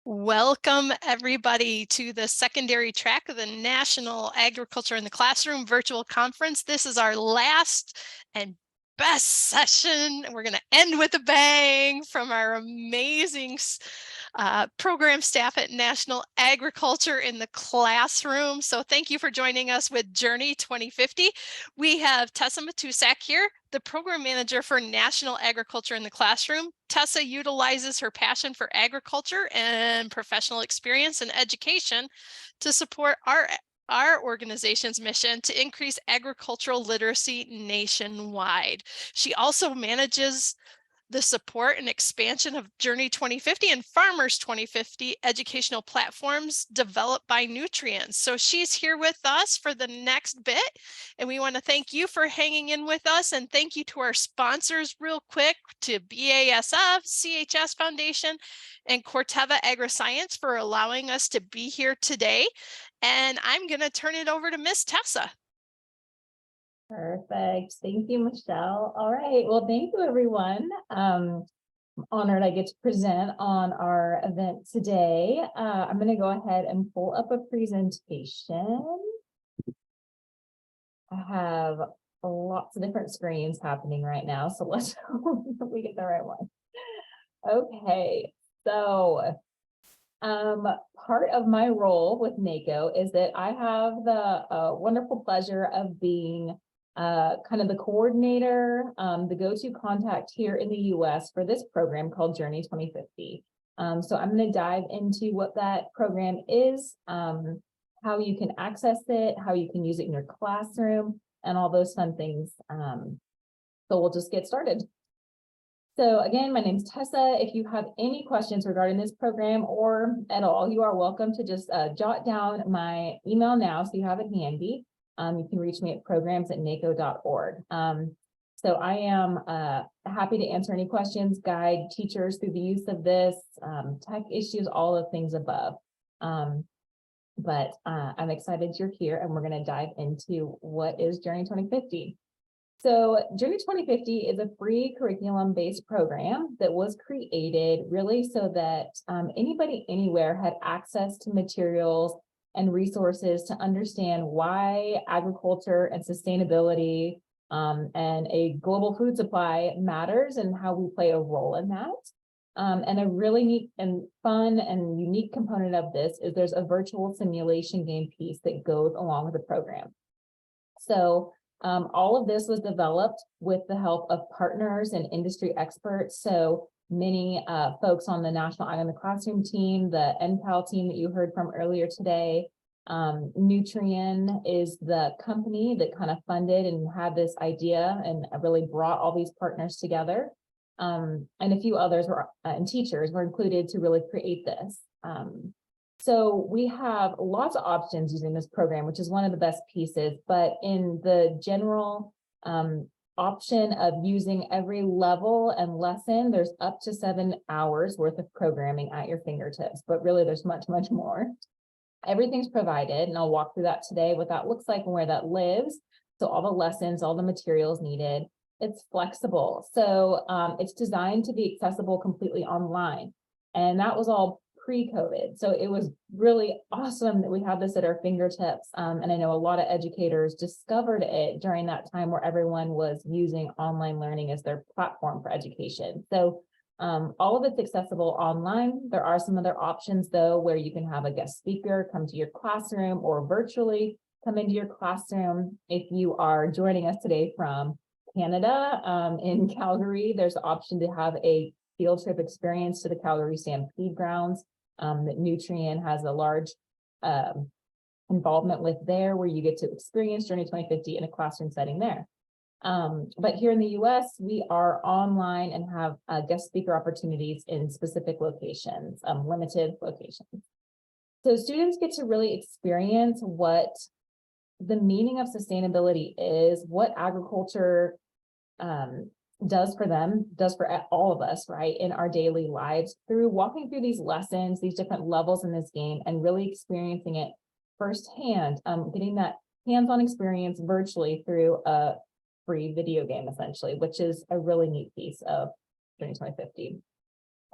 Welcome, everybody, to the secondary track of the National Agriculture in the Classroom virtual conference. This is our last and best session. We're going to end with a bang from our amazing program staff at National Agriculture in the Classroom. So thank you for joining us with Journey 2050. We have Tessa Matusak here, the program manager for National Agriculture in the Classroom. Tessa utilizes her passion for agriculture and professional experience in education to support our organization's mission to increase agricultural literacy nationwide. She also manages the support and expansion of Journey 2050 and Farmers 2050 educational platforms developed by Nutrients. So she's here with us for the next bit, and we want to thank you for hanging in with us, and thank you to our sponsors real quick, to BASF, CHS Foundation, and Corteva AgriScience for allowing us to be here today. And I'm going to turn it over to Miss Tessa. Perfect. Thank you, Michelle. All right. Well, thank you, everyone. I'm honored I get to present on our event today. I'm going to go ahead and pull up a presentation. I have lots of different screens happening right now, so let's hope we get the right one. Okay. So part of my role with NACO is that I have the wonderful pleasure of being kind of the coordinator, the go-to contact here in the US for this program called Journey 2050. So I'm going to dive into what that program is, how you can access it, how you can use it in your classroom, and all those fun things. So we'll just get started. So again, my name is Tessa. If you have any questions regarding this program or at all, you are welcome to just jot down my email now so you have it handy. You can reach me at programs@naco.org. So I am happy to answer any questions, guide teachers through the use of this, tech issues, all the things above. But I'm excited you're here, and we're going to dive into what is Journey 2050. So Journey 2050 is a free curriculum-based program that was created really so that anybody anywhere had access to materials and resources to understand why agriculture and sustainability and a global food supply matters and how we play a role in that. And a really neat and fun and unique component of this is there's a virtual simulation game piece that goes along with the program. So all of this was developed with the help of partners and industry experts. So many folks on the National Ag in the Classroom team, the NPAL team that you heard from earlier today. Nutrien is the company that kind of funded and had this idea and really brought all these partners together. And a few others were and teachers were included to really create this. So we have lots of options using this program, which is one of the best pieces, but in the general option of using every level and lesson, there's up to 7 hours worth of programming at your fingertips, but really there's much, much more. Everything's provided, and I'll walk through that today, what that looks like and where that lives. So all the lessons, all the materials needed. It's flexible. So it's designed to be accessible completely online. And that was all pre-COVID. So it was really awesome that we had this at our fingertips. And I know a lot of educators discovered it during that time where everyone was using online learning as their platform for education. So all of it's accessible online. There are some other options though, where you can have a guest speaker come to your classroom or virtually come into your classroom. If you are joining us today from Canada, in Calgary, there's the option to have a field trip experience to the Calgary Stampede grounds that Nutrien has a large involvement with there, where you get to experience Journey 2050 in a classroom setting there. But here in the US, we are online and have guest speaker opportunities in specific locations, limited locations. So students get to really experience what the meaning of sustainability is, what agriculture does for them, does for all of us, right, in our daily lives, through walking through these lessons, these different levels in this game, and really experiencing it firsthand, getting that hands-on experience virtually through a free video game, essentially, which is a really neat piece of Journey 2050.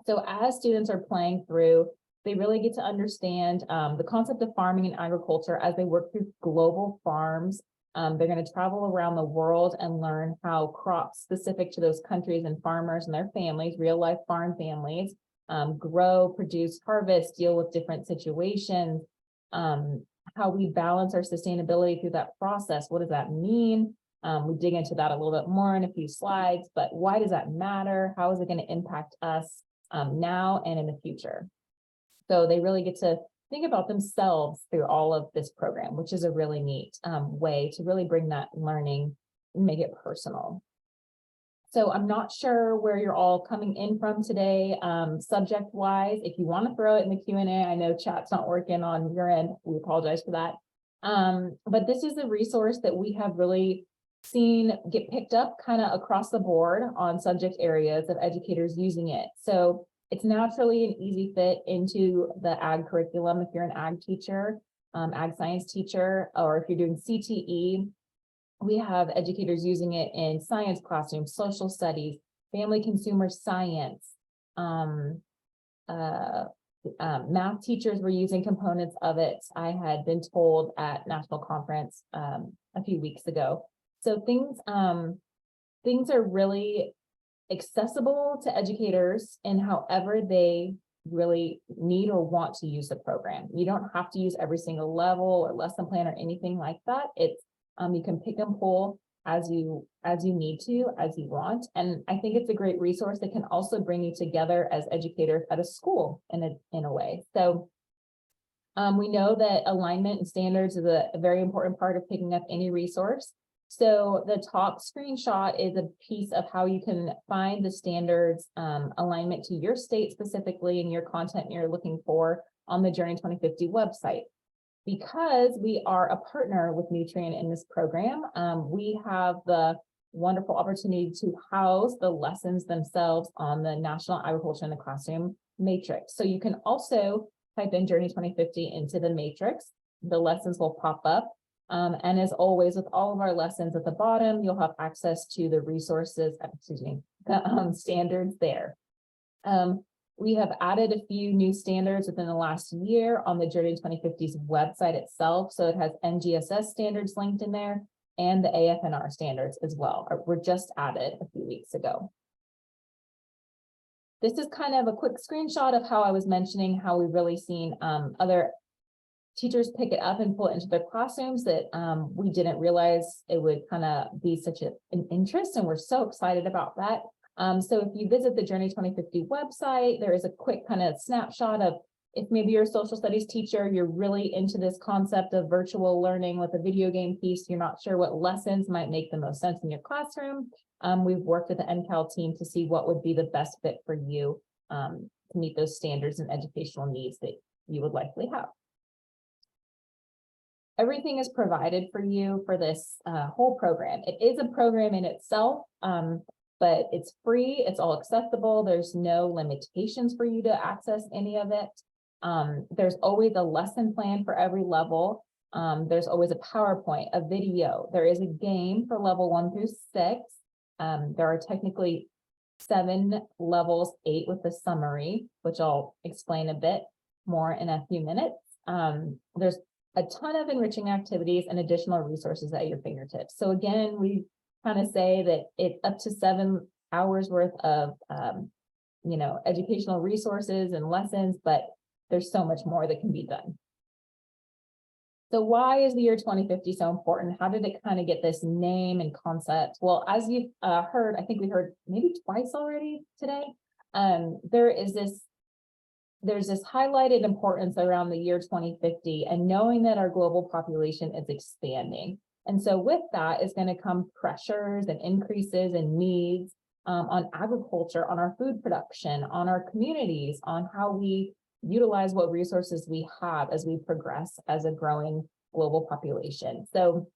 So as students are playing through They really get to understand the concept of farming and agriculture as they work through global farms. They're going to travel around the world and learn how crops specific to those countries and farmers and their families, real life farm families, grow, produce, harvest, deal with different situations, how we balance our sustainability through that process. What does that mean? We dig into that a little bit more in a few slides, but why does that matter? How is it going to impact us now and in the future? So they really get to think about themselves through all of this program, which is a really neat way to really bring that learning and make it personal. So I'm not sure where you're all coming in from today, subject wise. If you want to throw it in the Q&A, I know chat's not working on your end. We apologize for that. But this is a resource that we have really seen get picked up kind of across the board on subject areas of educators using it. So it's naturally an easy fit into the ag curriculum if you're an ag teacher, ag science teacher, or if you're doing CTE. We have educators using it in science classrooms, social studies, family consumer science. Math teachers were using components of it. I had been told at national conference a few weeks ago. So things are really accessible to educators in however they really need or want to use the program. You don't have to use every single level or lesson plan or anything like that. It's you can pick and pull as you need to, as you want. And I think it's a great resource that can also bring you together as educators at a school in a way. So we know that alignment and standards is a very important part of picking up any resource. So the top screenshot is a piece of how you can find the standards alignment to your state specifically and your content you're looking for on the Journey 2050 website. Because we are a partner with Nutrien in this program, we have the wonderful opportunity to house the lessons themselves on the National Agriculture in the Classroom matrix. So you can also type in Journey 2050 into the matrix. The lessons will pop up. And as always, with all of our lessons at the bottom, you'll have access to the resources, the standards there. We have added a few new standards within the last year on the Journey 2050's website itself. So it has NGSS standards linked in there and the AFNR standards as well, were just added a few weeks ago. This is kind of a quick screenshot of how I was mentioning how we've really seen other teachers pick it up and pull it into their classrooms that we didn't realize it would kind of be such an interest, and we're so excited about that. So if you visit the Journey 2050 website, there is a quick kind of snapshot of if maybe you're a social studies teacher, you're really into this concept of virtual learning with a video game piece, you're not sure what lessons might make the most sense in your classroom. We've worked with the NCAL team to see what would be the best fit for you to meet those standards and educational needs that you would likely have. Everything is provided for you for this whole program. It is a program in itself, but it's free, it's all accessible. There's no limitations for you to access any of it. There's always a lesson plan for every level. There's always a PowerPoint, a video. There is a game for level 1 through 6. There are technically 7 levels, 8 with the summary, which I'll explain a bit more in a few minutes. There's a ton of enriching activities and additional resources at your fingertips. So again, we kind of say that it's up to 7 hours worth of, educational resources and lessons, but there's so much more that can be done. So why is the year 2050 so important? How did it kind of get this name and concept? Well, as you've heard, I think we heard maybe twice already today, there's this highlighted importance around the year 2050 and knowing that our global population is expanding. And so with that is going to come pressures and increases and needs on agriculture, on our food production, on our communities, on how we utilize what resources we have as we progress as a growing global population. So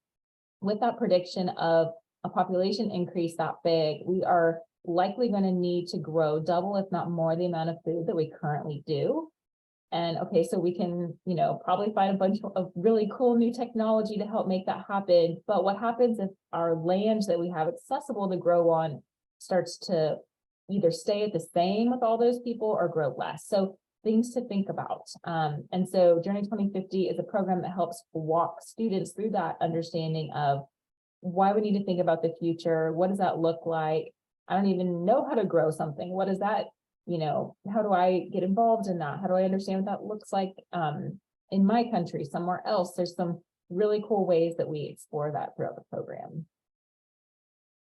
with that prediction of a population increase that big, we are likely going to need to grow double, if not more, the amount of food that we currently do. And okay, so we can, probably find a bunch of really cool new technology to help make that happen. But what happens if our land that we have accessible to grow on starts to either stay at the same with all those people or grow less? So things to think about. And so Journey 2050 is a program that helps walk students through that understanding of why we need to think about the future. What does that look like? I don't even know how to grow something. What is that? How do I get involved in that? How do I understand what that looks like in my country, somewhere else? There's some really cool ways that we explore that throughout the program.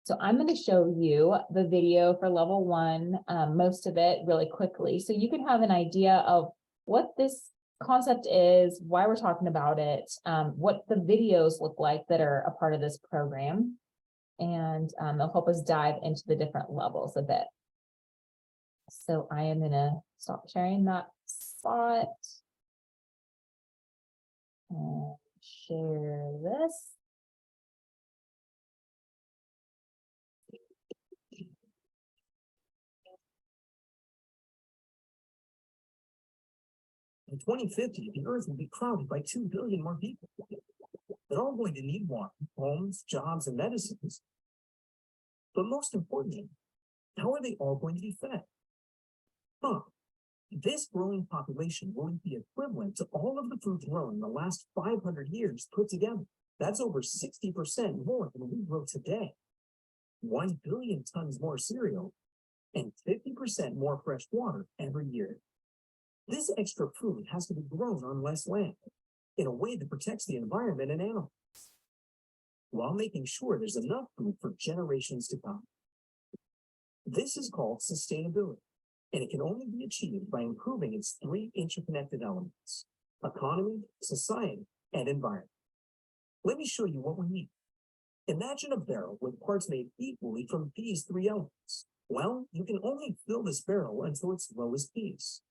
So I'm going to show you the video for level 1, most of it really quickly, so you can have an idea of what this concept is, why we're talking about it, what the videos look like that are a part of this program, and they'll help us dive into the different levels a bit. So I am going to stop sharing that spot and share this. In 2050, the Earth will be crowded by 2 billion more people. They're all going to need water, homes, jobs, and medicines. But most importantly, how are they all going to be fed? This growing population will be equivalent to all of the food grown in the last 500 years put together. That's over 60% more than we grow today. 1 billion tons more cereal and 50% more fresh water every year. This extra food has to be grown on less land in a way that protects the environment and animals, while making sure there's enough food for generations to come. This is called sustainability, and it can only be achieved by improving its 3 interconnected elements: economy, society, and environment. Let me show you what we need. Imagine a barrel with parts made equally from these 3 elements. Well, you can only fill this barrel until its lowest piece.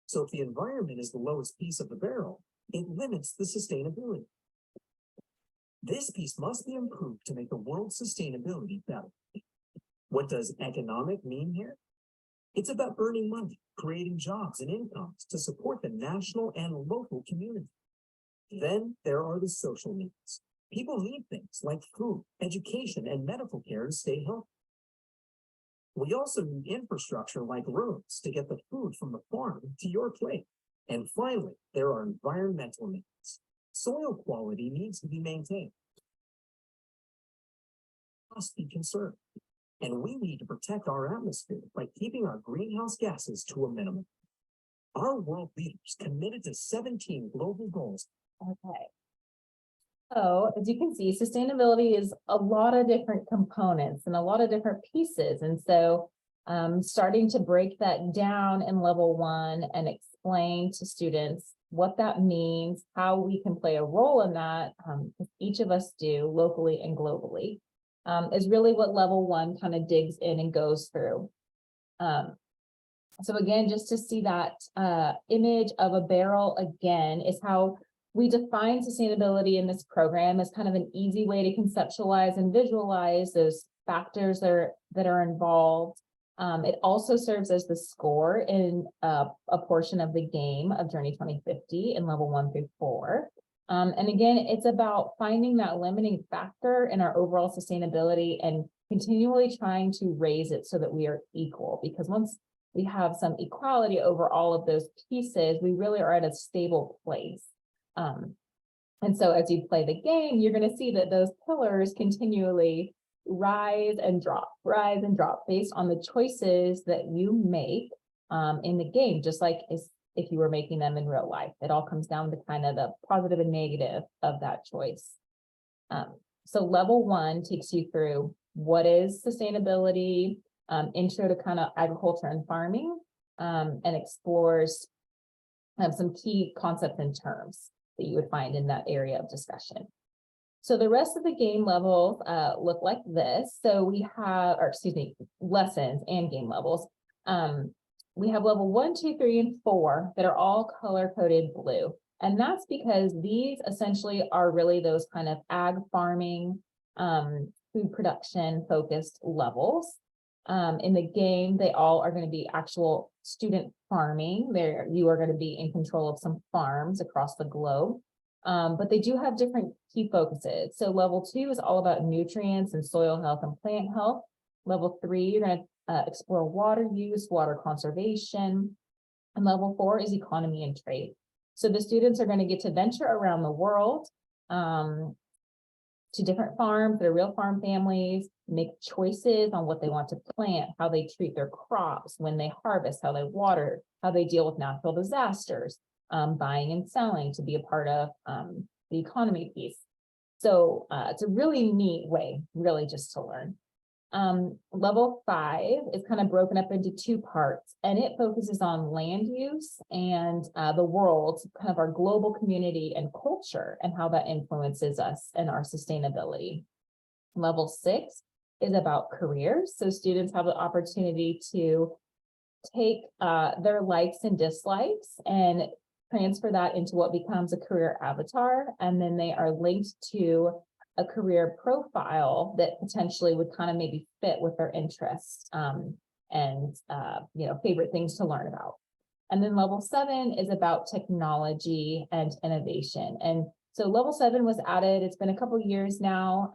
So if the environment is the lowest piece of the barrel, it limits the sustainability. This piece must be improved to make the world's sustainability better. What does economic mean here? It's about earning money, creating jobs and incomes to support the national and local community. Then there are the social needs. People need things like food, education, and medical care to stay healthy. We also need infrastructure like roads to get the food from the farm to your plate. And finally, there are environmental needs. Soil quality needs to be maintained, must be conserved, and we need to protect our atmosphere by keeping our greenhouse gases to a minimum. Our world leaders committed to 17 global goals. Okay. So as you can see, sustainability is a lot of different components and a lot of different pieces. And so starting to break that down in level 1 and explain to students what that means, how we can play a role in that, each of us do locally and globally, is really what level 1 kind of digs in and goes through. So again, just to see that image of a barrel again is how we define sustainability in this program as kind of an easy way to conceptualize and visualize those factors that are involved. It also serves as the score in a portion of the game of Journey 2050 in level 1 through 4. And again, it's about finding that limiting factor in our overall sustainability and continually trying to raise it so that we are equal, because once we have some equality over all of those pieces, we really are at a stable place. And so as you play the game, you're going to see that those pillars continually rise and drop based on the choices that you make in the game, just like if you were making them in real life. It all comes down to kind of the positive and negative of that choice. So level 1 takes you through what is sustainability, intro to kind of agriculture and farming, and explores some key concepts and terms that you would find in that area of discussion. So the rest of the game levels look like this. So we have, lessons and game levels. We have level 1, 2, 3, and 4 that are all color-coded blue. And that's because these essentially are really those kind of ag farming, food production focused levels. In the game, they all are going to be actual student farming. You are going to be in control of some farms across the globe. But they do have different key focuses. So level 2 is all about nutrients and soil health and plant health. Level 3, you're going to explore water use, water conservation. And level 4 is economy and trade. So the students are going to get to venture around the world to different farms, their real farm families, make choices on what they want to plant, how they treat their crops, when they harvest, how they water, how they deal with natural disasters, buying and selling, to be a part of the economy piece. So it's a really neat way, really, just to learn. Level 5 is kind of broken up into 2 parts, and it focuses on land use and the world, kind of our global community and culture, and how that influences us and our sustainability. Level 6 is about careers. So students have the opportunity to take their likes and dislikes and transfer that into what becomes a career avatar, and then they are linked to a career profile that potentially would kind of maybe fit with their interests and favorite things to learn about. And then level 7 is about technology and innovation. And so level 7 was added, it's been a couple years now.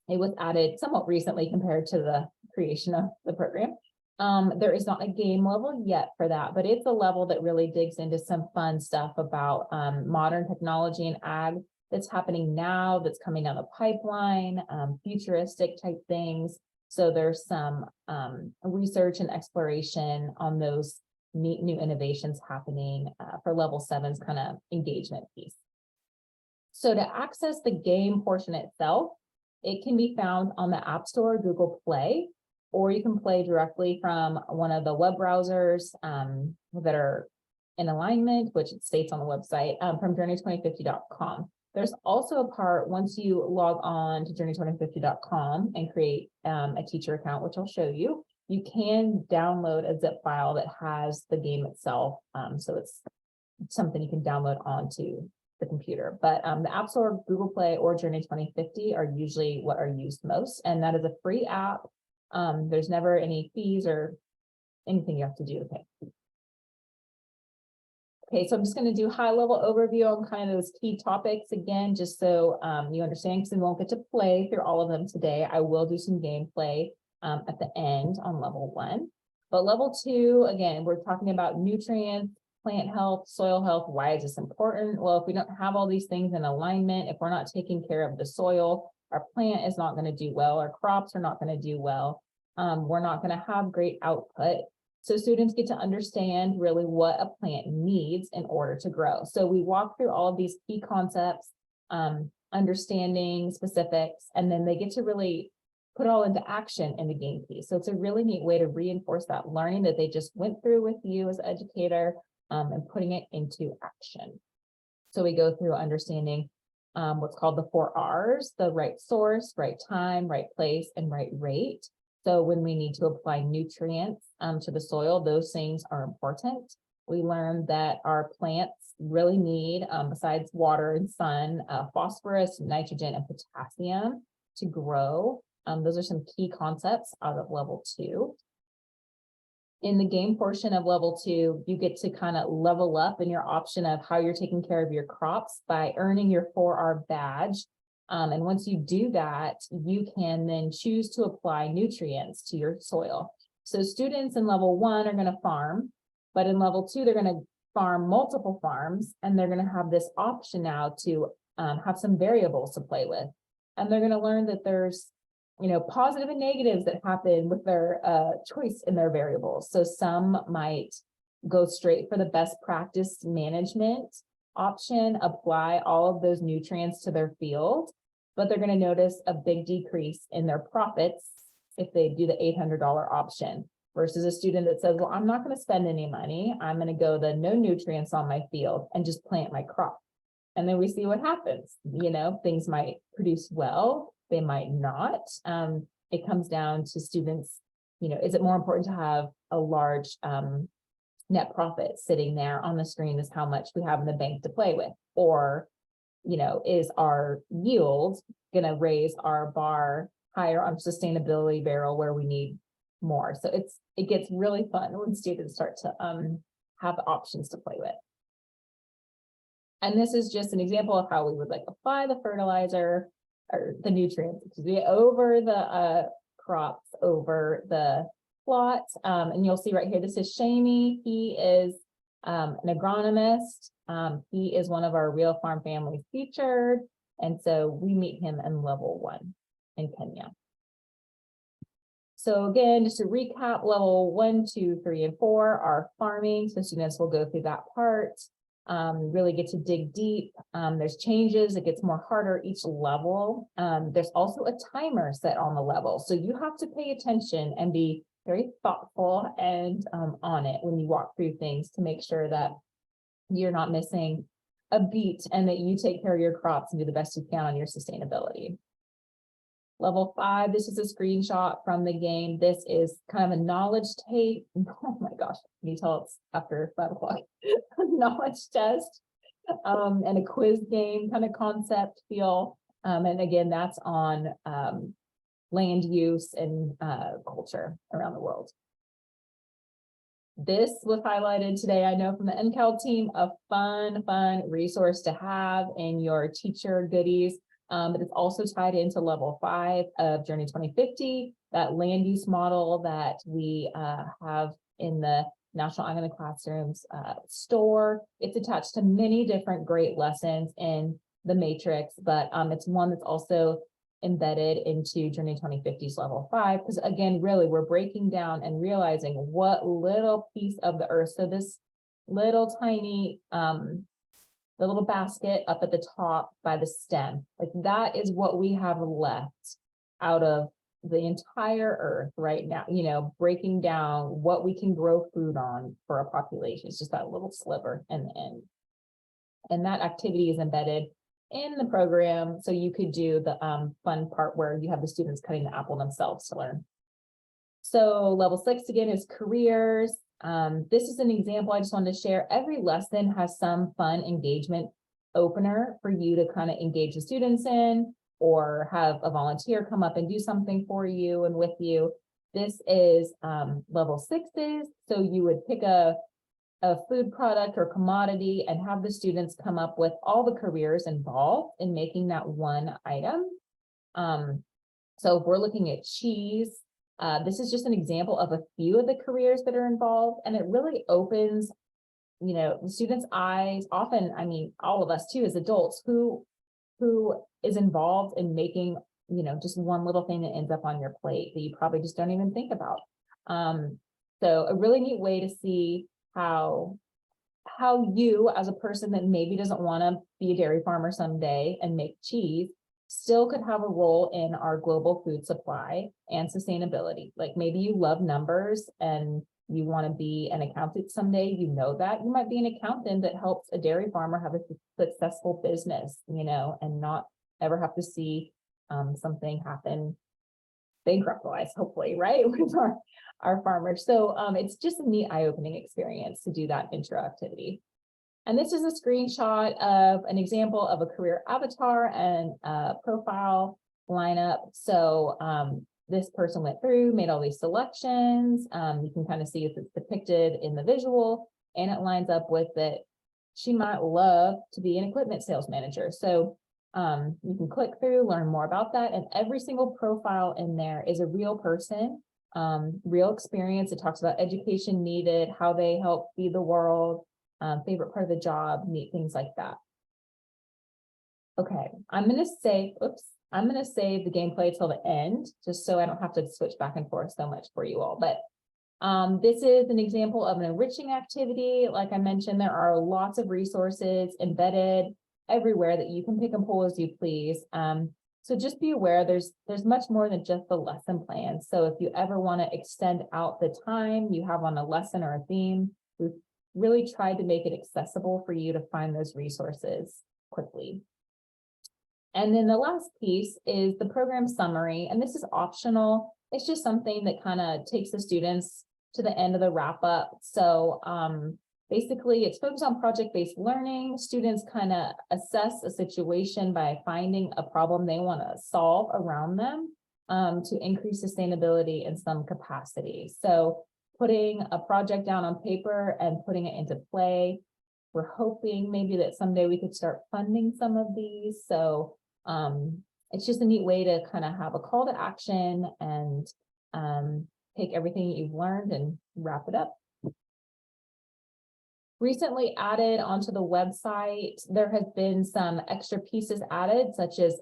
It was added somewhat recently compared to the creation of the program. There is not a game level yet for that, but it's a level that really digs into some fun stuff about modern technology and ag that's happening now, that's coming down the pipeline, futuristic type things. So there's some research and exploration on those neat new innovations happening for level 7's kind of engagement piece. So to access the game portion itself, it can be found on the App Store, Google Play, or you can play directly from one of the web browsers that are in alignment, which it states on the website, from journey2050.com. There's also a part, once you log on to journey2050.com and create a teacher account, which I'll show you, you can download a zip file that has the game itself. So it's something you can download onto the computer. But the App Store, Google Play, or Journey 2050 are usually what are used most. And that is a free app. There's never any fees or anything you have to do to pay. Okay, so I'm just going to do high-level overview on kind of those key topics again, just so you understand, because we won't get to play through all of them today. I will do some gameplay at the end on level 1. But level 2, again, we're talking about nutrients, plant health, soil health. Why is this important? Well, if we don't have all these things in alignment, if we're not taking care of the soil, our plant is not going to do well, our crops are not going to do well. We're not going to have great output. So students get to understand really what a plant needs in order to grow. So we walk through all of these key concepts, understanding specifics, and then they get to really put all into action in the game piece. So it's a really neat way to reinforce that learning that they just went through with you as an educator and putting it into action. So we go through understanding what's called the 4 R's, the right source, right time, right place, and right rate. So when we need to apply nutrients to the soil, those things are important. We learned that our plants really need, besides water and sun, phosphorus, nitrogen, and potassium to grow. Those are some key concepts out of level 2. In the game portion of level 2, you get to kind of level up in your option of how you're taking care of your crops by earning your 4R badge. And once you do that, you can then choose to apply nutrients to your soil. So students in level 1 are going to farm, but in level 2, they're going to farm multiple farms, and they're going to have this option now to have some variables to play with. And they're going to learn that there's, positive and negatives that happen with their choice in their variables. So some might go straight for the best practice management option, apply all of those nutrients to their field, but they're going to notice a big decrease in their profits if they do the $800 option versus a student that says, well, I'm not going to spend any money. I'm going to go the no nutrients on my field and just plant my crop. And then we see what happens. Things might produce well, they might not. It comes down to students, is it more important to have a large net profit sitting there on the screen is how much we have in the bank to play with? Or, is our yield going to raise our bar higher on sustainability barrel where we need more? So it gets really fun when students start to have options to play with. And this is just an example of how we would apply the fertilizer or the nutrients over the crops, over the plot. And you'll see right here, this is Shamey. He is an agronomist. He is one of our Real Farm Families featured. And so we meet him in level 1 in Kenya. So again, just to recap, level 1, 2, 3, and 4 are farming. So students will go through that part, really get to dig deep. There's changes, it gets more harder each level. There's also a timer set on the level. So you have to pay attention and be very thoughtful and on it when you walk through things to make sure that you're not missing a beat and that you take care of your crops and do the best you can on your sustainability. Level 5, this is a screenshot from the game. This is kind of a knowledge tape. Oh my gosh, can you tell it's after 5 o'clock? Knowledge test and a quiz game kind of concept feel. And again, that's on land use and culture around the world. This was highlighted today, I know, from the NCAL team, a fun resource to have in your teacher goodies. But it's also tied into level 5 of Journey 2050, that land use model that we have in the National Ag in the Classrooms store. It's attached to many different great lessons in the matrix, but it's one that's also embedded into Journey 2050's level 5, because again, really, we're breaking down and realizing what little piece of the earth. So this little tiny the little basket up at the top by the stem, like that is what we have left out of the entire earth right now, you know, breaking down what we can grow food on for a population. It's just that little sliver in the end. And that activity is embedded in the program. So you could do the fun part where you have the students cutting the apple themselves to learn. So level 6 again is careers. This is an example I just wanted to share. Every lesson has some fun engagement opener for you to kind of engage the students in, or have a volunteer come up and do something for you and with you. This is level 6s. So you would pick a food product or commodity and have the students come up with all the careers involved in making that one item. So if we're looking at cheese, this is just an example of a few of the careers that are involved, and it really opens, you know, the students' eyes. Often, I mean, all of us too, as adults, who is involved in making, you know, just one little thing that ends up on your plate that you probably just don't even think about. So a really neat way to see how you, as a person that maybe doesn't want to be a dairy farmer someday and make cheese, still could have a role in our global food supply and sustainability. Like maybe you love numbers and you want to be an accountant someday, you know that. You might be an accountant that helps a dairy farmer have a successful business, you know, and not ever have to see something happen bankrupt-wise, hopefully, right, with our farmers. So it's just a neat eye-opening experience to do that intro activity. And this is a screenshot of an example of a career avatar and profile lineup. So this person went through, made all these selections. You can kind of see if it's depicted in the visual, and it lines up with that she might love to be an equipment sales manager. So you can click through, learn more about that. And every single profile in there is a real person, real experience. It talks about education needed, how they help feed the world, favorite part of the job, neat things like that. Okay, I'm going to save the gameplay till the end, just so I don't have to switch back and forth so much for you all. But this is an example of an enriching activity. Like I mentioned, there are lots of resources embedded everywhere that you can pick and pull as you please. So just be aware there's much more than just the lesson plan. So if you ever want to extend out the time you have on a lesson or a theme, we've really tried to make it accessible for you to find those resources quickly. And then the last piece is the program summary, and this is optional. It's just something that kind of takes the students to the end of the wrap up. So basically it's focused on project-based learning. Students kind of assess a situation by finding a problem they want to solve around them to increase sustainability in some capacity. So putting a project down on paper and putting it into play. We're hoping maybe that someday we could start funding some of these. So it's just a neat way to kind of have a call to action and take everything you've learned and wrap it up. Recently added onto the website, there has been some extra pieces added, such as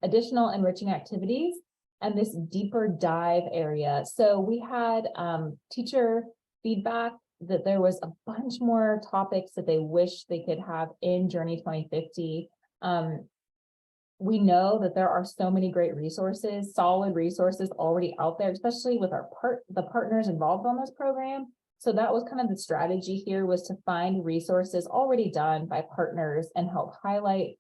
additional enriching activities and this deeper dive area. So we had teacher feedback that there was a bunch more topics that they wish they could have in Journey 2050. We know that there are so many great resources, solid resources already out there, especially with the partners involved on this program. So that was kind of the strategy here, was to find resources already done by partners and help highlight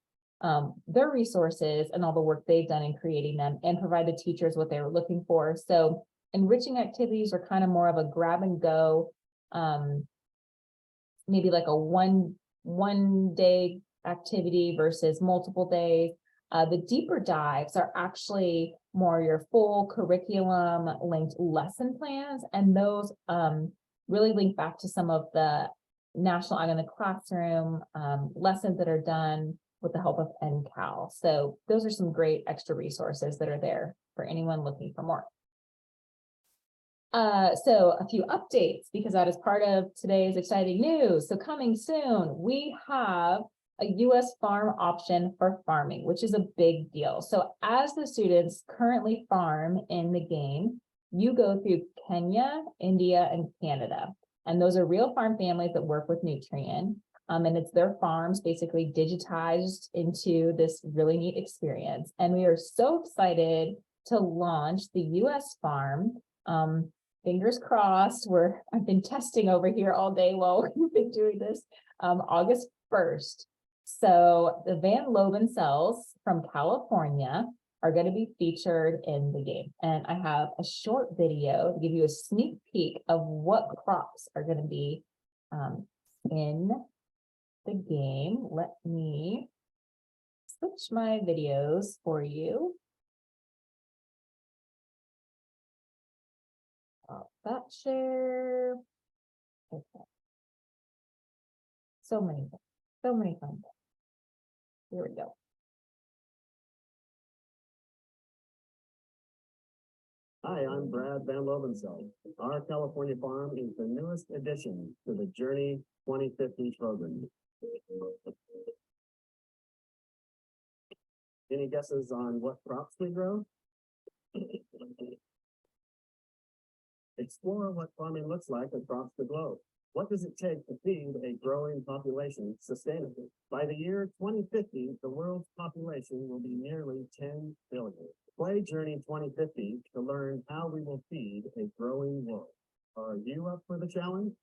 their resources and all the work they've done in creating them and provide the teachers what they were looking for. So enriching activities are kind of more of a grab and go, maybe like a one day activity versus multiple days. The deeper dives are actually more your full curriculum linked lesson plans, and those really link back to some of the National Ag in the Classroom lessons that are done with the help of NCAL. So those are some great extra resources that are there for anyone looking for more. So a few updates, because that is part of today's exciting news. So coming soon, we have a U.S. farm option for farming, which is a big deal. So as the students currently farm in the game, you go through Kenya, India, and Canada. And those are real farm families that work with Nutrien. And it's their farms basically digitized into this really neat experience. And we are so excited to launch the US farm. Fingers crossed, I've been testing over here all day while we've been doing this, August 1st. So the Van Loven cells from California are going to be featured in the game. And I have a short video to give you a sneak peek of what crops are going to be in the game. Let me switch my videos for you. That share. Okay. So many fun things. Here we go. Hi, I'm Brad Van Lovenfeld. Our California farm is the newest addition to the Journey 2050 program. Any guesses on what crops we grow? Explore what farming looks like across the globe. What does it take to feed a growing population sustainably? By the year 2050, the world's population will be nearly 10 billion. Play Journey 2050 to learn how we will feed a growing world. Are you up for the challenge?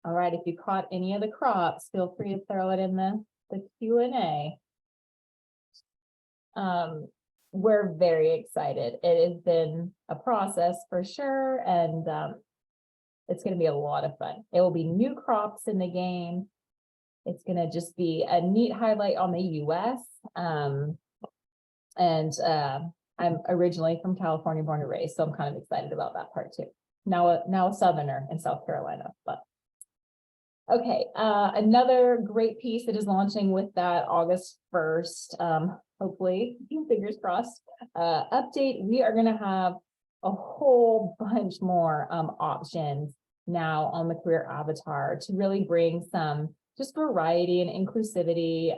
All right, if you caught any of the crops, feel free to throw it in the Q&A. We're very excited. It has been a process for sure, and it's going to be a lot of fun. It will be new crops in the game. It's going to just be a neat highlight on the US. I'm originally from California, born and raised, so I'm kind of excited about that part too. Now a Southerner in South Carolina, but okay. Another great piece that is launching with that August 1st, hopefully, fingers crossed, update. We are going to have a whole bunch more options now on the career avatar to really bring some just variety and inclusivity.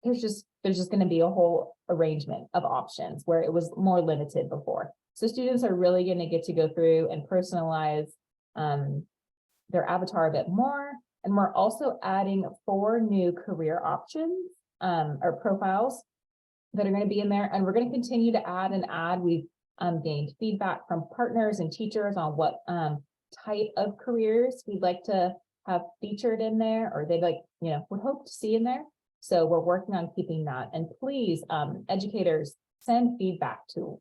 There's just going to be a whole arrangement of options where it was more limited before. So students are really going to get to go through and personalize their avatar a bit more. And we're also adding 4 new career options or profiles that are going to be in there. And we're going to continue to add and add. We've gained feedback from partners and teachers on what type of careers we'd like to have featured in there, or they'd like, would hope to see in there. So we're working on keeping that. And please, educators, send feedback to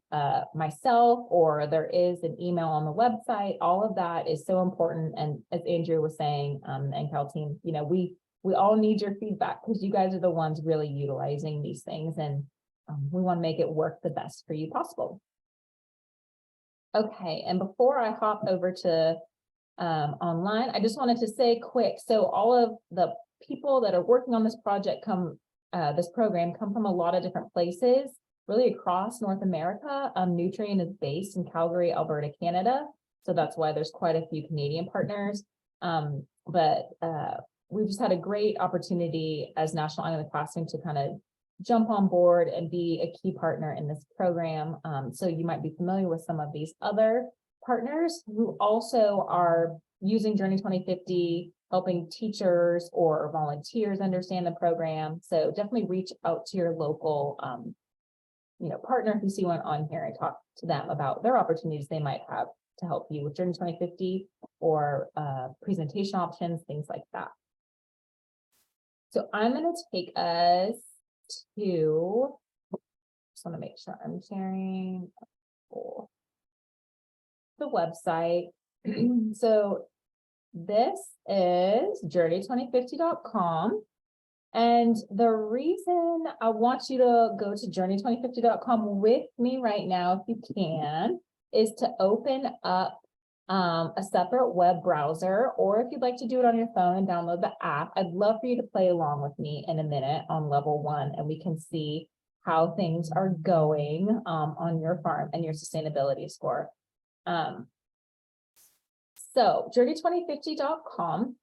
myself, or there is an email on the website. All of that is so important. And as Andrew was saying, and Cal team, we all need your feedback, because you guys are the ones really utilizing these things, and we want to make it work the best for you possible. Okay, and before I hop over to online, I just wanted to say quick, so all of the people that are working on this project come this program come from a lot of different places, really across North America. Nutrien is based in Calgary, Alberta, Canada. So that's why there's quite a few Canadian partners. But we've just had a great opportunity as National Eye on the Classroom to kind of jump on board and be a key partner in this program. So you might be familiar with some of these other partners who also are using Journey 2050, helping teachers or volunteers understand the program. So definitely reach out to your local partner if you see one on here and talk to them about their opportunities they might have to help you with Journey 2050 or presentation options, things like that. So I'm going to take us to, just want to make sure I'm sharing the website. So this is journey2050.com. And the reason I want you to go to journey2050.com with me right now, if you can, is to open up a separate web browser, or if you'd like to do it on your phone and download the app, I'd love for you to play along with me in a minute on level 1, and we can see how things are going on your farm and your sustainability score. So journey2050.com,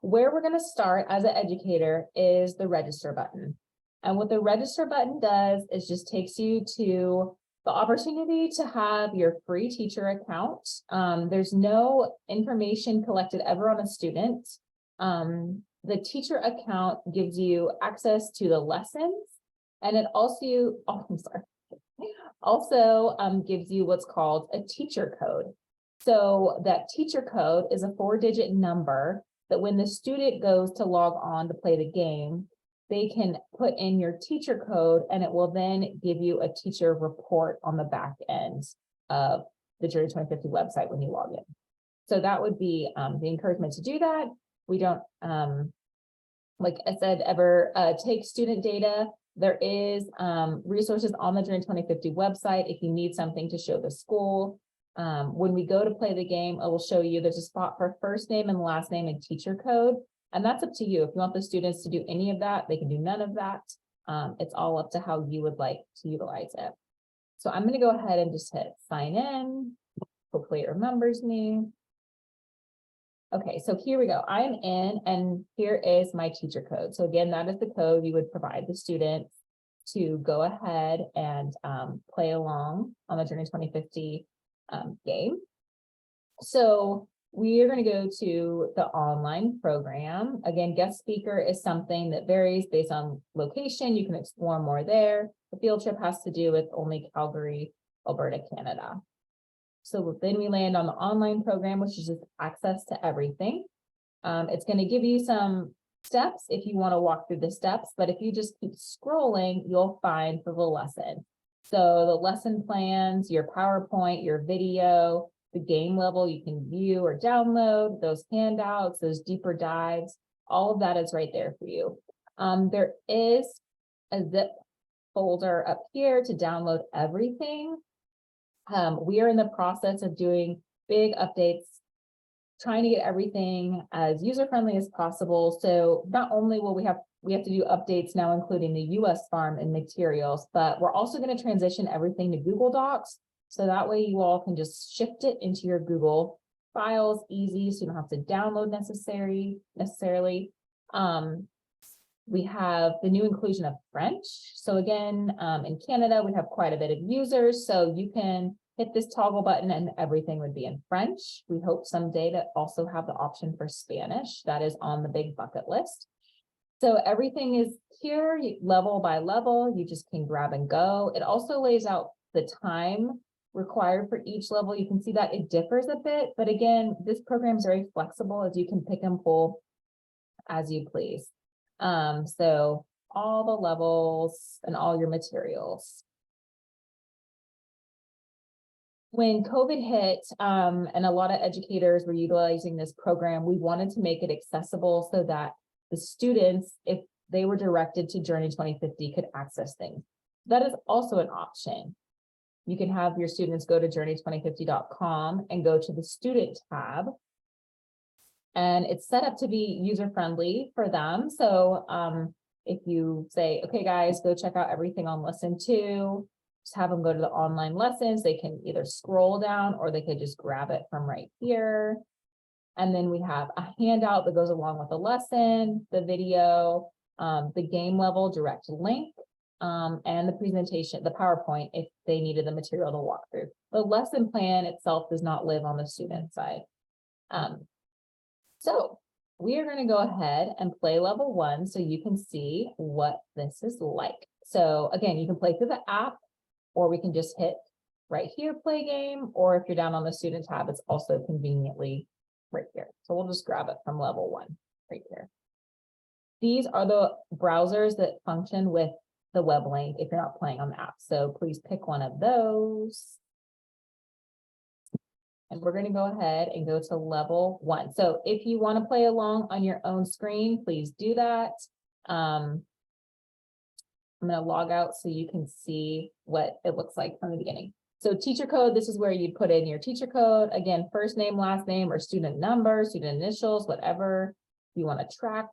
where we're going to start as an educator is the register button. And what the register button does is just takes you to the opportunity to have your free teacher account. There's no information collected ever on a student. The teacher account gives you access to the lessons, and it also, gives you what's called a teacher code. So that teacher code is a 4-digit number that when the student goes to log on to play the game, they can put in your teacher code, and it will then give you a teacher report on the back end of the Journey 2050 website when you log in. So that would be the encouragement to do that. We don't, like I said, ever take student data. There is resources on the Journey 2050 website if you need something to show the school. When we go to play the game, it will show you there's a spot for first name and last name and teacher code. And that's up to you. If you want the students to do any of that, they can do none of that. It's all up to how you would like to utilize it. So I'm going to go ahead and just hit sign in. Hopefully it remembers me. Okay, so here we go. I am in, and here is my teacher code. So again, that is the code you would provide the students to go ahead and play along on the Journey 2050 game. So we are going to go to the online program. Again, guest speaker is something that varies based on location. You can explore more there. The field trip has to do with only Calgary, Alberta, Canada. So then we land on the online program, which is just access to everything. It's going to give you some steps if you want to walk through the steps, but if you just keep scrolling, you'll find the lesson. So the lesson plans, your PowerPoint, your video, the game level you can view or download, those handouts, those deeper dives, all of that is right there for you. There is a zip folder up here to download everything. We are in the process of doing big updates, trying to get everything as user-friendly as possible. So not only will we have to do updates now, including the US farm and materials, but we're also going to transition everything to Google Docs. So that way you all can just shift it into your Google files easy, so you don't have to download necessarily. We have the new inclusion of French. So again, in Canada, we have quite a bit of users, so you can hit this toggle button and everything would be in French. We hope someday to also have the option for Spanish. That is on the big bucket list. So everything is here, level by level. You just can grab and go. It also lays out the time required for each level. You can see that it differs a bit, but again, this program is very flexible as you can pick and pull as you please. So all the levels and all your materials. When COVID hit, and a lot of educators were utilizing this program, we wanted to make it accessible so that the students, if they were directed to Journey 2050, could access things. That is also an option. You can have your students go to journey2050.com and go to the student tab. And it's set up to be user-friendly for them. So If you say, okay, guys, go check out everything on lesson 2, just have them go to the online lessons. They can either scroll down or they could just grab it from right here. And then we have a handout that goes along with the lesson, the video, the game level direct link, and the presentation, the PowerPoint, if they needed the material to walk through. The lesson plan itself does not live on the student side. So we are going to go ahead and play level 1 so you can see what this is like. So again, you can play through the app, or we can just hit right here, play game, or if you're down on the student tab, it's also conveniently right here. So we'll just grab it from level 1 right here. These are the browsers that function with the web link if you're not playing on the app. So please pick one of those. And we're going to go ahead and go to level 1. So if you want to play along on your own screen, please do that. I'm going to log out so you can see what it looks like from the beginning. So teacher code, this is where you put in your teacher code. Again, first name, last name, or student number, student initials, whatever you want to track.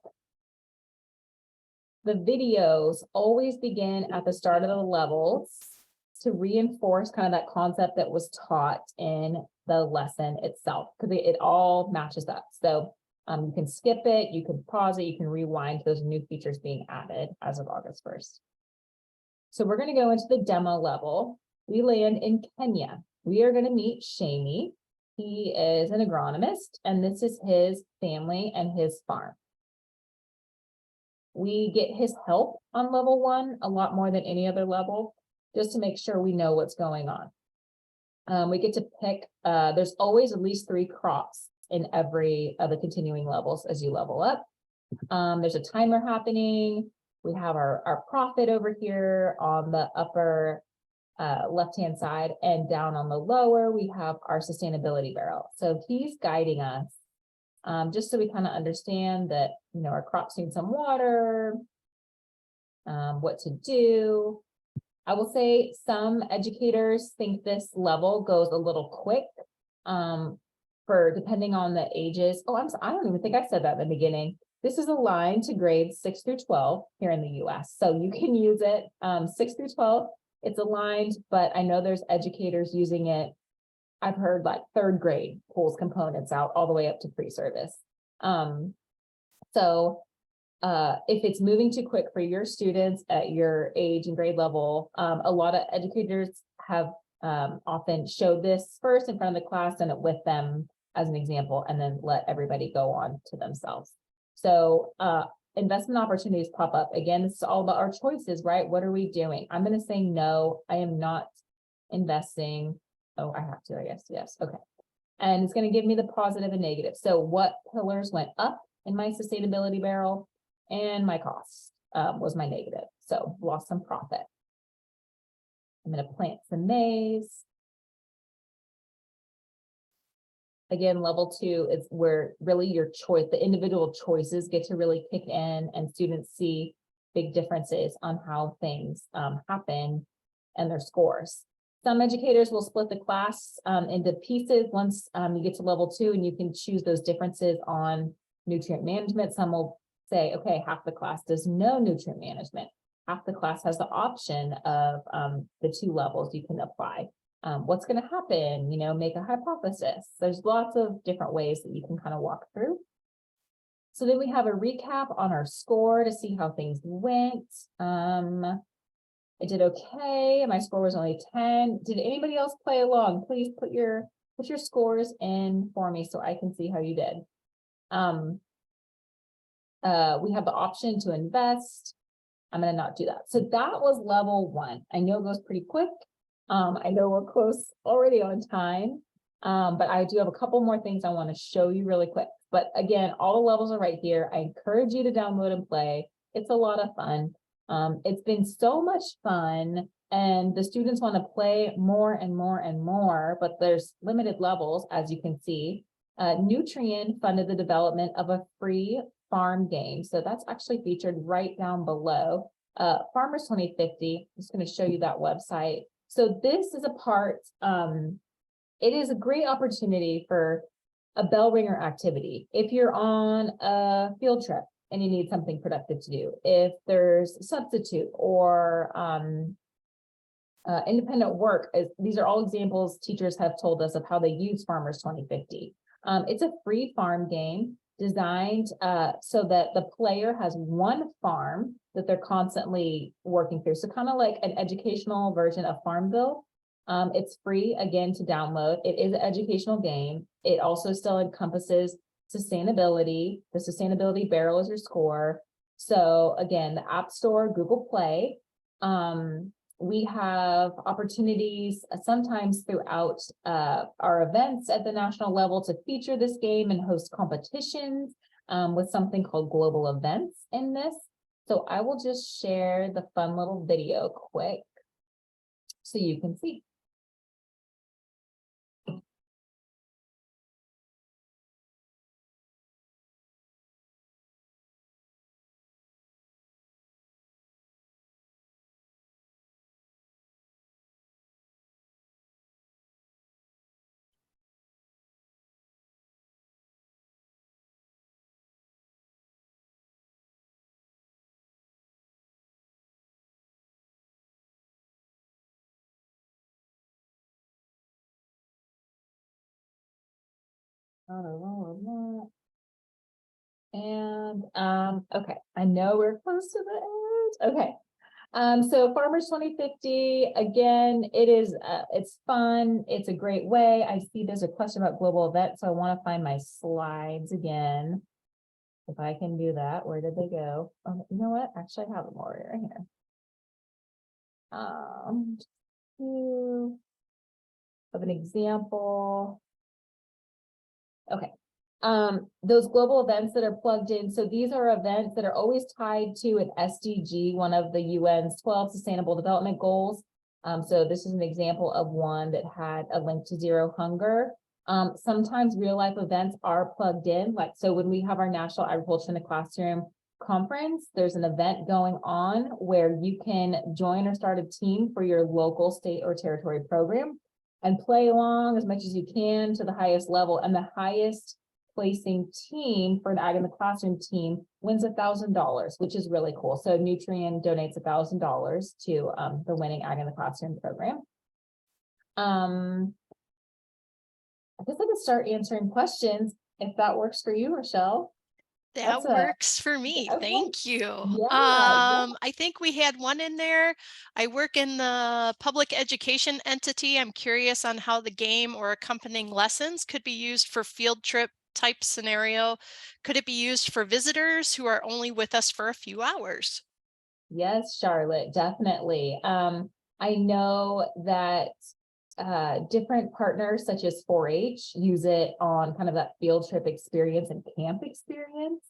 The videos always begin at the start of the levels to reinforce kind of that concept that was taught in the lesson itself, because it all matches up. So you can skip it, you can pause it, you can rewind those new features being added as of August 1st. So we're going to go into the demo level. We land in Kenya. We are going to meet Shami. He is an agronomist, and this is his family and his farm. We get his help on level 1 a lot more than any other level, just to make sure we know what's going on. We get to pick, there's always at least 3 crops in every of the continuing levels as you level up. There's a timer happening. We have our profit over here on the upper left-hand side, and down on the lower, we have our sustainability barrel. So he's guiding us just so we kind of understand that, you know, our crops need some water, what to do. I will say some educators think this level goes a little quick for depending on the ages. Oh, I don't even think I said that in the beginning. This is aligned to grades 6 through 12 here in the US. So you can use it 6 through 12. It's aligned, but I know there's educators using it. I've heard like 3rd grade pulls components out all the way up to pre-service. If it's moving too quick for your students at your age and grade level, a lot of educators have often showed this first in front of the class and it with them as an example, and then let everybody go on to themselves. So investment opportunities pop up. Again, it's all about our choices, right? What are we doing? I'm going to say no, I am not investing. Oh, I have to, I guess, yes, okay. And it's going to give me the positive and negative. So what pillars went up in my sustainability barrel, and my cost was my negative. So lost some profit. I'm going to plant some maize. Again, level 2 is where really your choice, the individual choices get to really kick in, and students see big differences on how things happen and their scores. Some educators will split the class into pieces once you get to level 2, and you can choose those differences on nutrient management. Some will say, okay, half the class does no nutrient management. Half the class has the option of the 2 levels you can apply. What's going to happen? You know, make a hypothesis. There's lots of different ways that you can kind of walk through. So then we have a recap on our score to see how things went. I did okay. My score was only 10. Did anybody else play along? Please put your scores in for me so I can see how you did. We have the option to invest. I'm going to not do that. So that was level 1. I know it goes pretty quick. I know we're close already on time, but I do have a couple more things I want to show you really quick. But again, all the levels are right here. I encourage you to download and play. It's a lot of fun. It's been so much fun, and the students want to play more and more and more, but there's limited levels, as you can see. Nutrien funded the development of a free farm game. So that's actually featured right down below. Farmers 2050, I'm just going to show you that website. So this is a part, it is a great opportunity for a bell ringer activity. If you're on a field trip and you need something productive to do. If there's substitute or independent work, these are all examples teachers have told us of how they use Farmers 2050. It's a free farm game designed so that the player has one farm that they're constantly working through. So kind of like an educational version of Farmville. It's free again to download. It is an educational game. It also still encompasses sustainability. The sustainability barrel is your score. So again, the App Store, Google Play. We have opportunities sometimes throughout our events at the national level to feature this game and host competitions with something called global events in this. So I will just share the fun little video quick so you can see. And okay, I know we're close to the end. Okay. So Farmers 2050, again, it's fun. It's a great way. I see there's a question about global events, so I want to find my slides again. If I can do that, where did they go? You know what? Actually, I have them already right here. Of an example. Okay. Those global events that are plugged in. So these are events that are always tied to an SDG, one of the UN's 12 Sustainable Development Goals. So this is an example of one that had a link to zero hunger. Sometimes real life events are plugged in. Like, so when we have our National Agriculture in the Classroom conference, there's an event going on where you can join or start a team for your local, state, or territory program and play along as much as you can to the highest level. And the highest placing team for the Ag in the Classroom team wins $1,000, which is really cool. So Nutrien donates $1,000 to the winning Ag in the Classroom program. I guess I could start answering questions if that works for you, Rochelle. That works for me. okay. Thank you. Yeah. I think we had one in there. I work in the public education entity. I'm curious on how the game or accompanying lessons could be used for field trip type scenario. Could it be used for visitors who are only with us for a few hours? Yes, Charlotte, definitely. I know that different partners such as 4-H use it on kind of that field trip experience and camp experience.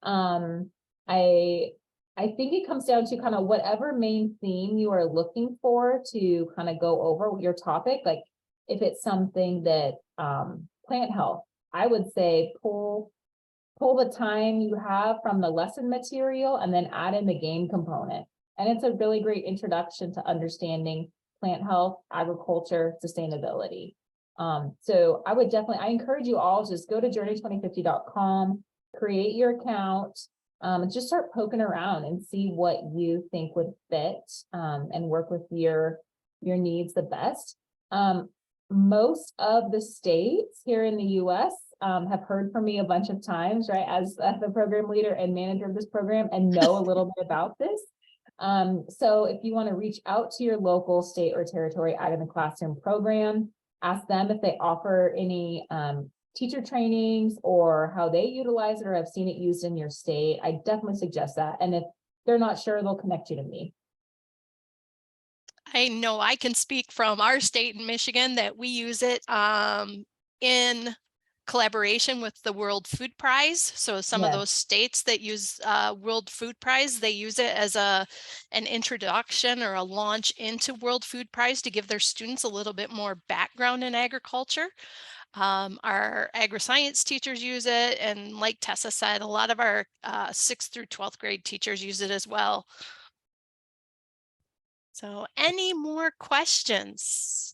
I think it comes down to kind of whatever main theme you are looking for to kind of go over your topic. Like if it's something that plant health, I would say pull the time you have from the lesson material and then add in the game component. And it's a really great introduction to understanding plant health, agriculture, sustainability. So I encourage you all to just go to journey2050.com, create your account, and just start poking around and see what you think would fit and work with your needs the best. Most of the states here in the US have heard from me a bunch of times, right, as the program leader and manager of this program, and know a little bit about this. So if you want to reach out to your local, state, or territory Ag in the Classroom program, ask them if they offer any teacher trainings or how they utilize it or have seen it used in your state. I definitely suggest that. And if they're not sure, they'll connect you to me. I know I can speak from our state in Michigan that we use it in collaboration with the World Food Prize. So some of those states that use World Food Prize, they use it as an introduction or a launch into World Food Prize to give their students a little bit more background in agriculture. Our agri-science teachers use it. And like Tessa said, a lot of our 6th through 12th grade teachers use it as well. So any more questions?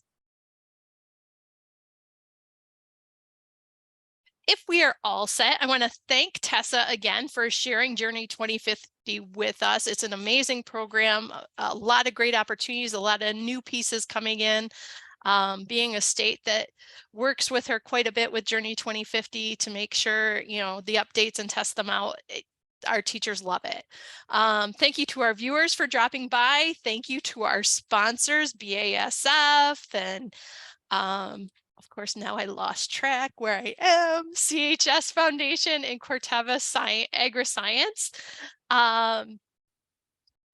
if we are all set, I want to thank Tessa again for sharing Journey 2050 with us. It's an amazing program, a lot of great opportunities, a lot of new pieces coming in. Being a state that works with her quite a bit with Journey 2050 to make sure, you know, the updates and test them out. Our teachers love it. Thank you to our viewers for dropping by. Thank you to our sponsors, BASF, and of course, now I lost track where I am, CHS Foundation and Corteva Agriscience.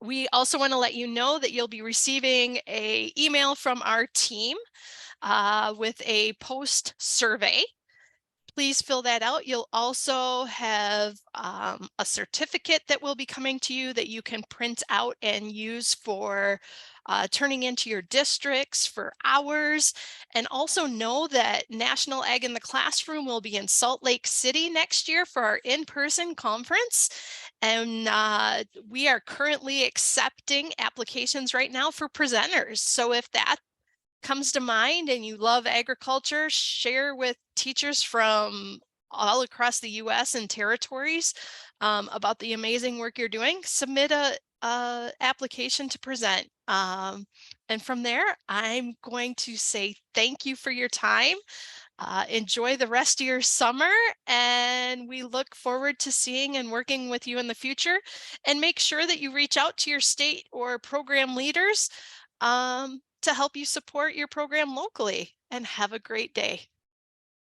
We also want to let you know that you'll be receiving an email from our team with a post survey. Please fill that out. You'll also have a certificate that will be coming to you that you can print out and use for turning into your districts for hours. And also know that National Ag in the Classroom will be in Salt Lake City next year for our in-person conference. And we are currently accepting applications right now for presenters. So if that comes to mind and you love agriculture, share with teachers from all across the US and territories about the amazing work you're doing. Submit a application to present. And from there, I'm going to say thank you for your time. Enjoy the rest of your summer, and we look forward to seeing and working with you in the future. And make sure that you reach out to your state or program leaders to help you support your program locally, and have a great day.